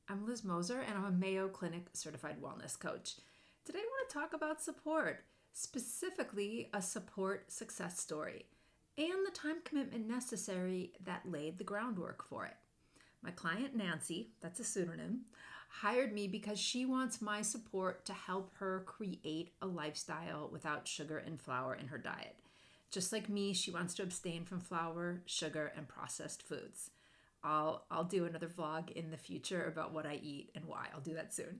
I'm Liz Moser, and I'm a Mayo Clinic certified wellness coach. Today, I want to talk about support, specifically a support success story, and the time commitment necessary that laid the groundwork for it. My client, Nancy, that's a pseudonym, hired me because she wants my support to help her create a lifestyle without sugar and flour in her diet. Just like me, she wants to abstain from flour, sugar, and processed foods. I'll do another vlog in the future about what I eat and why. I'll do that soon.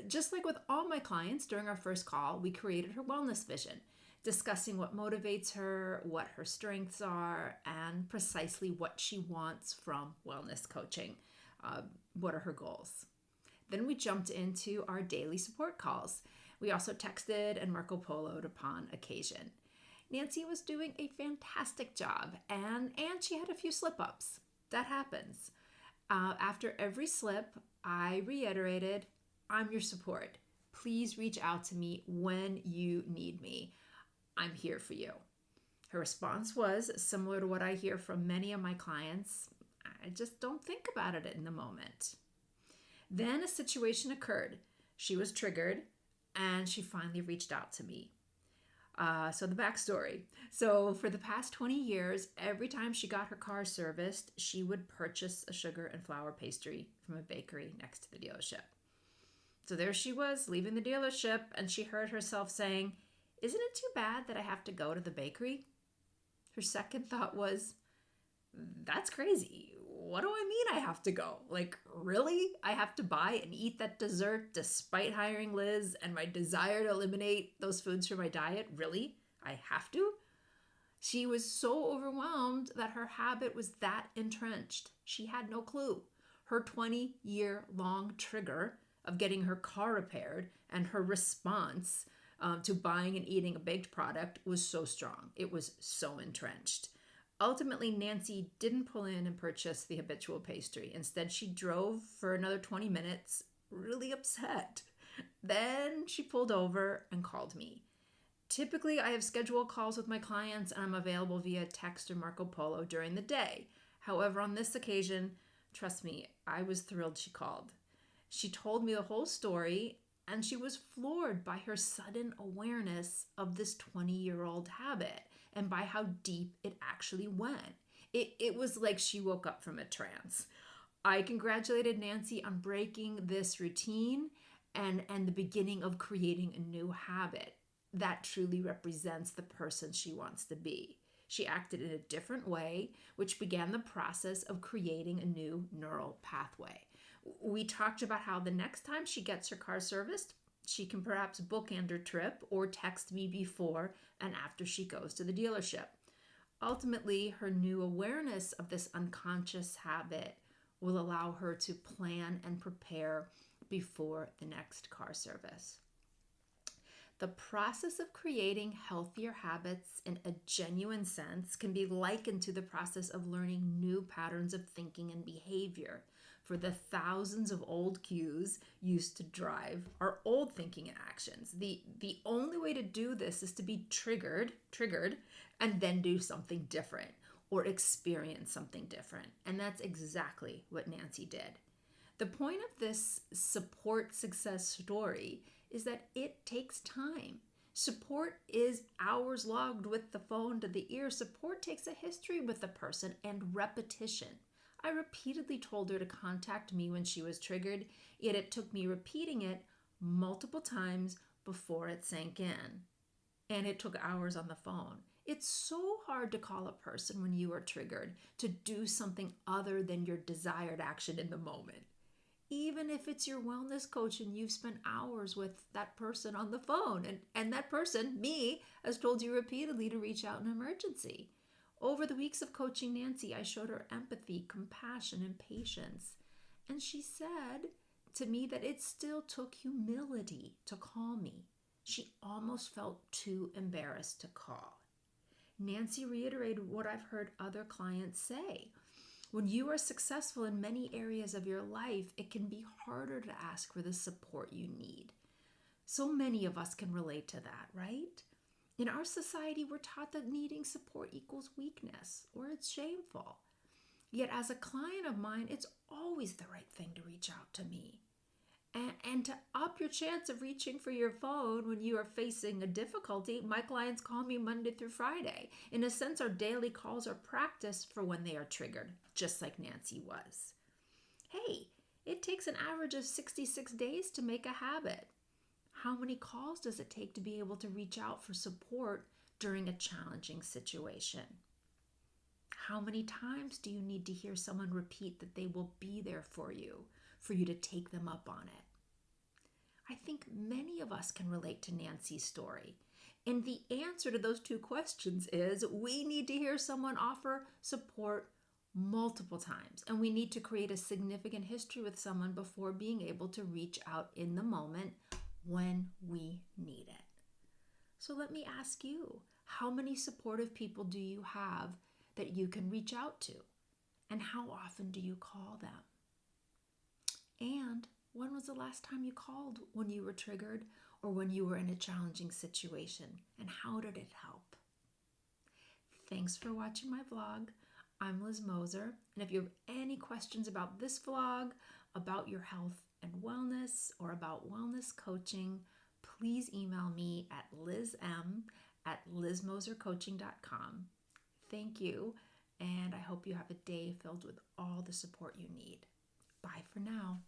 Just like with all my clients, during our first call, we created her wellness vision, discussing what motivates her, what her strengths are, and precisely what she wants from wellness coaching. What are her goals? Then we jumped into our daily support calls. We also texted and Marco Poloed upon occasion. Nancy was doing a fantastic job, and she had a few slip-ups. That happens. After every slip, I reiterated, I'm your support. Please reach out to me when you need me. I'm here for you. Her response was similar to what I hear from many of my clients. I just don't think about it in the moment. Then a situation occurred. She was triggered, and she finally reached out to me. So the backstory. So for the past 20 years, every time she got her car serviced, she would purchase a sugar and flour pastry from a bakery next to the dealership. So there she was, leaving the dealership, and she heard herself saying, "Isn't it too bad that I have to go to the bakery?" Her second thought was, "That's crazy. What do I mean I have to go? Like, really? I have to buy and eat that dessert despite hiring Liz and my desire to eliminate those foods from my diet? Really? I have to?" She was so overwhelmed that her habit was that entrenched. She had no clue. Her 20-year-long trigger of getting her car repaired and her response to buying and eating a baked product was so strong. It was so entrenched. Ultimately, Nancy didn't pull in and purchase the habitual pastry. Instead, she drove for another 20 minutes, really upset. Then she pulled over and called me. Typically, I have scheduled calls with my clients and I'm available via text or Marco Polo during the day. However, on this occasion, trust me, I was thrilled she called. She told me the whole story, and she was floored by her sudden awareness of this 20-year-old habit and by how deep it actually went. It was like she woke up from a trance. I congratulated Nancy on breaking this routine and the beginning of creating a new habit that truly represents the person she wants to be. She acted in a different way, which began the process of creating a new neural pathway. We talked about how the next time she gets her car serviced, she can perhaps bookend her trip or text me before and after she goes to the dealership. Ultimately, her new awareness of this unconscious habit will allow her to plan and prepare before the next car service. The process of creating healthier habits in a genuine sense can be likened to the process of learning new patterns of thinking and behavior. For the thousands of old cues used to drive our old thinking and actions. The only way to do this is to be triggered, and then do something different or experience something different. And that's exactly what Nancy did. The point of this support success story is that it takes time. Support is hours logged with the phone to the ear. Support takes a history with the person and repetition. I repeatedly told her to contact me when she was triggered, yet it took me repeating it multiple times before it sank in. And it took hours on the phone. It's so hard to call a person when you are triggered to do something other than your desired action in the moment. Even if it's your wellness coach and you've spent hours with that person on the phone, and that person, me, has told you repeatedly to reach out in an emergency. Over the weeks of coaching Nancy, I showed her empathy, compassion, and patience. And she said to me that it still took humility to call me. She almost felt too embarrassed to call. Nancy reiterated what I've heard other clients say. When you are successful in many areas of your life, it can be harder to ask for the support you need. So many of us can relate to that, right? In our society, we're taught that needing support equals weakness or it's shameful. Yet as a client of mine, it's always the right thing to reach out to me. And to up your chance of reaching for your phone when you are facing a difficulty, my clients call me Monday through Friday. In a sense, our daily calls are practice for when they are triggered, just like Nancy was. Hey, it takes an average of 66 days to make a habit. How many calls does it take to be able to reach out for support during a challenging situation? How many times do you need to hear someone repeat that they will be there for you to take them up on it? I think many of us can relate to Nancy's story. And the answer to those two questions is we need to hear someone offer support multiple times. And we need to create a significant history with someone before being able to reach out in the moment when we need it. So let me ask you, how many supportive people do you have that you can reach out to? And how often do you call them? And when was the last time you called when you were triggered or when you were in a challenging situation? And how did it help? Thanks for watching my vlog. I'm Liz Moser. And if you have any questions about this vlog, about your health and wellness, or about wellness coaching, please email me at lizm@lizmosercoaching.com. Thank you, and I hope you have a day filled with all the support you need. Bye for now.